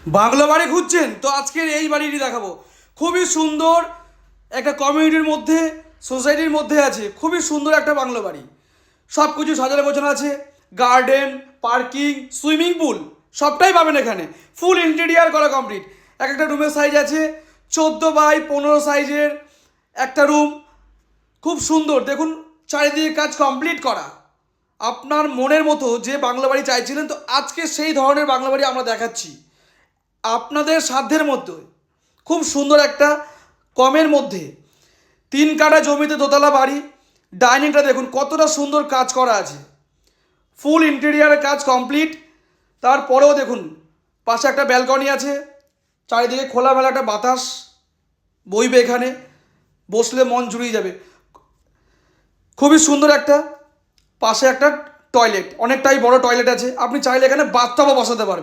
Bungalow বাড়ি খুঁজছেন তো আজকের এই বাড়িটি দেখাবো। খুবই সুন্দর একটা কমিউনিটির মধ্যে, সোসাইটির মধ্যে আছে। খুবই সুন্দর একটা বাংলো বাড়ি, সব কিছু সাজানো গোছানো আছে। গার্ডেন, পার্কিং, সুইমিং পুল সবটাই পাবেন এখানে। ফুল ইন্টেরিয়ার করা কমপ্লিট। এক একটা রুমের সাইজ আছে 14x15 সাইজের একটা রুম। খুব সুন্দর, দেখুন চারিদিকে কাজ কমপ্লিট করা। আপনার মনের মতো যে বাংলা বাড়ি চাইছিলেন, তো আজকে সেই ধরনের বাংলা বাড়ি আমরা দেখাচ্ছি আপনাদের সাধ্যের মধ্যে। খুব সুন্দর একটা কমের মধ্যে 3 কাঠা জমিতে দোতলা বাড়ি। ডাইনিংটা দেখুন কতটা সুন্দর কাজ করা আছে, ফুল ইন্টেরিয়ারের কাজ কমপ্লিট। তারপরেও দেখুন পাশে একটা ব্যালকনি আছে, চারিদিকে খোলামেলা একটা বাতাস বইবে, এখানে বসলে মন জুড়িয়ে যাবে। খুবই সুন্দর একটা পাশে একটা টয়লেট, অনেকটাই বড় টয়লেট আছে। আপনি চাইলে এখানে বাথটাবও বসাতে পারবেন।